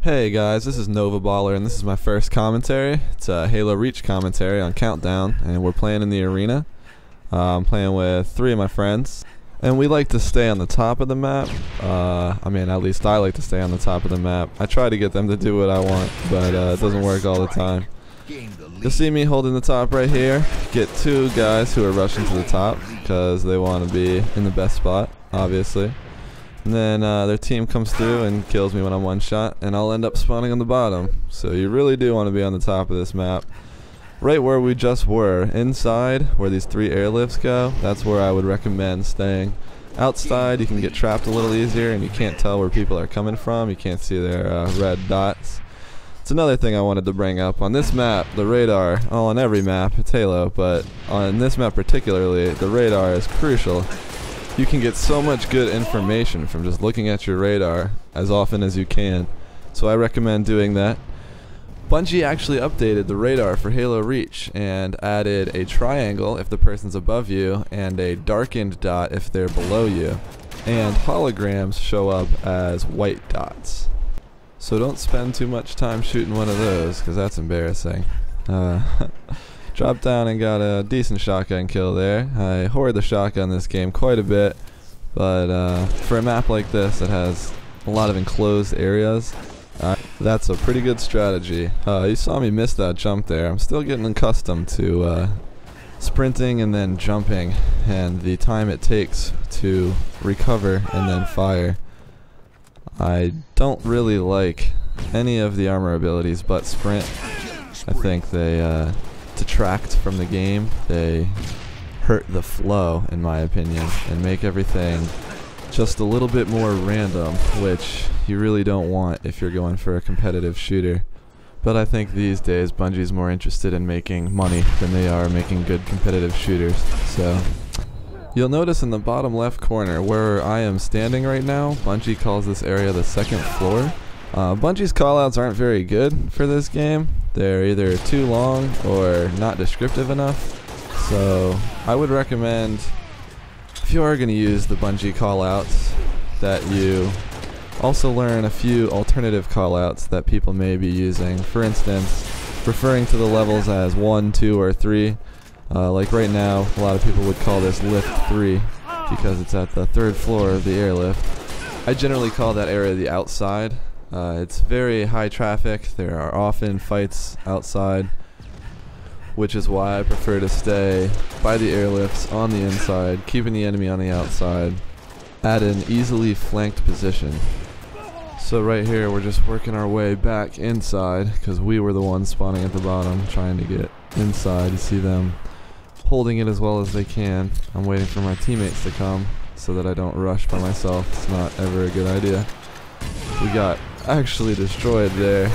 Hey guys, this is NoVABaller and this is my first commentary. It's a Halo Reach commentary on Countdown, and we're playing in the arena. I'm playing with 3 of my friends, and we like to stay on the top of the map. At least I like to stay on the top of the map. I try to get them to do what I want, but it doesn't work all the time. You'll see me holding the top right here. Get 2 guys who are rushing to the top because they want to be in the best spot, obviously. And then their team comes through and kills me when I'm one shot, and I'll end up spawning on the bottom. So you really do want to be on the top of this map. Right where we just were, inside where these 3 airlifts go, that's where I would recommend staying. Outside you can get trapped a little easier and you can't tell where people are coming from. You can't see their red dots. It's another thing I wanted to bring up. On this map, the radar, on every map, it's Halo, but on this map particularly, the radar is crucial. You can get so much good information from just looking at your radar as often as you can, so I recommend doing that. Bungie actually updated the radar for Halo Reach and added a triangle if the person's above you and a darkened dot if they're below you, and holograms show up as white dots. So don't spend too much time shooting one of those, because that's embarrassing. Dropped down and got a decent shotgun kill there. I hoard the shotgun this game quite a bit, but for a map like this that has a lot of enclosed areas, that's a pretty good strategy. You saw me miss that jump there. I'm still getting accustomed to sprinting and then jumping, and the time it takes to recover and then fire. I don't really like any of the armor abilities but sprint. I think they detract from the game. They hurt the flow, in my opinion, and make everything just a little bit more random, which you really don't want if you're going for a competitive shooter. But I think these days Bungie's more interested in making money than they are making good competitive shooters. So you'll notice in the bottom left corner where I am standing right now, Bungie calls this area the 2nd floor. Bungie's callouts aren't very good for this game. They're either too long or not descriptive enough. So I would recommend, if you are going to use the Bungie callouts, that you also learn a few alternative callouts that people may be using. For instance, referring to the levels as 1, 2, or 3. Like right now, a lot of people would call this Lift 3 because it's at the 3rd floor of the airlift. I generally call that area the outside. It's very high traffic. There are often fights outside, which is why I prefer to stay by the airlifts on the inside, keeping the enemy on the outside at an easily flanked position. So right here we're just working our way back inside because we were the ones spawning at the bottom trying to get inside. You see them holding it as well as they can. I'm waiting for my teammates to come so that I don't rush by myself. It's not ever a good idea. We got actually destroyed there.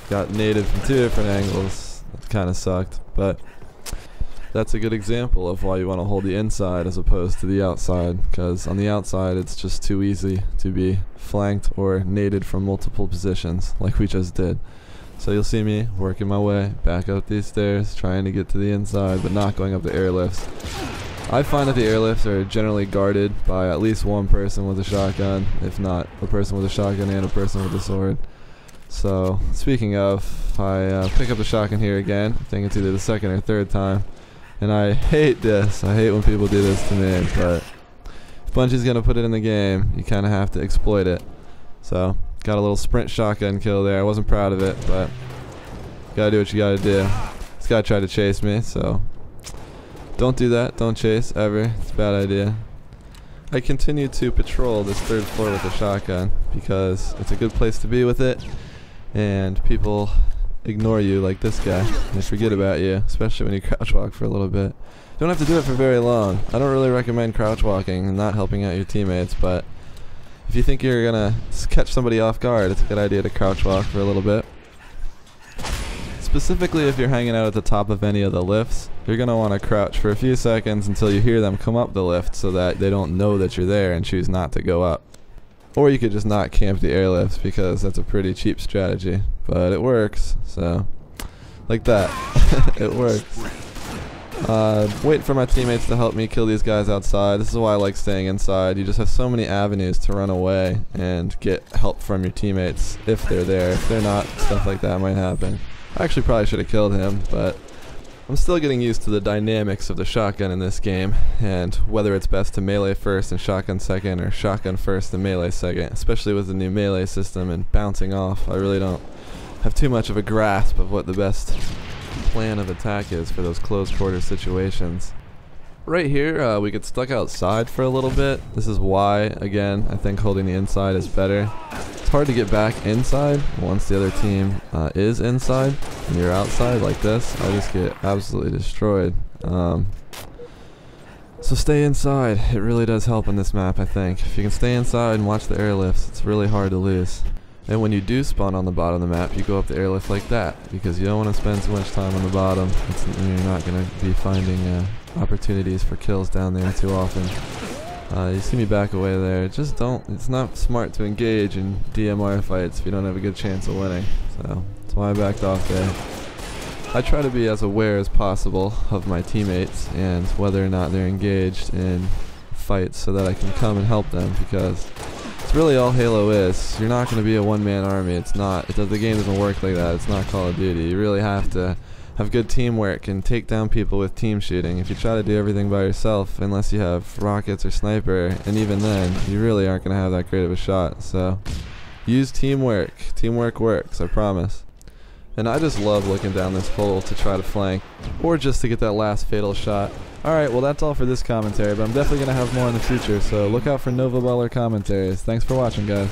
Got naded from 2 different angles. It kind of sucked, but that's a good example of why you want to hold the inside as opposed to the outside, because on the outside it's just too easy to be flanked or naded from multiple positions like we just did. So you'll see me working my way back up these stairs, trying to get to the inside, but not going up the airlifts. I find that the airlifts are generally guarded by at least one person with a shotgun, if not a person with a shotgun and a person with a sword. So, speaking of, I pick up the shotgun here again. I think it's either the 2nd or 3rd time. And I hate this. I hate when people do this to me, but if Bungie's gonna put it in the game, you kinda have to exploit it. So, got a little sprint shotgun kill there. I wasn't proud of it, but gotta do what you gotta do. This guy tried to chase me, so don't do that. Don't chase, ever. It's a bad idea. I continue to patrol this 3rd floor with a shotgun because it's a good place to be with it, and people ignore you like this guy. They forget about you, especially when you crouch walk for a little bit. You don't have to do it for very long. I don't really recommend crouch walking and not helping out your teammates, but if you think you're gonna catch somebody off guard, it's a good idea to crouch walk for a little bit. Specifically if you're hanging out at the top of any of the lifts, you're going to want to crouch for a few seconds until you hear them come up the lift so that they don't know that you're there and choose not to go up. Or you could just not camp the airlifts because that's a pretty cheap strategy, but it works, so like that. It works. wait for my teammates to help me kill these guys outside. This is why I like staying inside. You just have so many avenues to run away and get help from your teammates if they're there. If they're not, stuff like that might happen. I actually probably should have killed him, but I'm still getting used to the dynamics of the shotgun in this game, and whether it's best to melee first and shotgun second, or shotgun first and melee second, especially with the new melee system and bouncing off. I really don't have too much of a grasp of what the best plan of attack is for those close quarter situations. Right here, we get stuck outside for a little bit. This is why, again, I think holding the inside is better. It's hard to get back inside once the other team is inside and you're outside like this. I just get absolutely destroyed. So stay inside. It really does help in this map, I think. If you can stay inside and watch the airlifts, it's really hard to lose. And when you do spawn on the bottom of the map, you go up the airlift like that, because you don't want to spend too much time on the bottom. You're not going to be finding opportunities for kills down there too often. You see me back away there. Just don't. It's not smart to engage in DMR fights if you don't have a good chance of winning. So that's why I backed off there. I try to be as aware as possible of my teammates and whether or not they're engaged in fights, so that I can come and help them, because it's really all Halo is. You're not going to be a one-man army. It's not. The game doesn't work like that. It's not Call of Duty. You really have to have good teamwork and take down people with team shooting. If you try to do everything by yourself, unless you have rockets or sniper, and even then, you really aren't going to have that great of a shot. So use teamwork. Teamwork works, I promise. And I just love looking down this hole to try to flank, or just to get that last fatal shot. Alright, well that's all for this commentary, but I'm definitely going to have more in the future, so look out for NoVABaller commentaries. Thanks for watching, guys.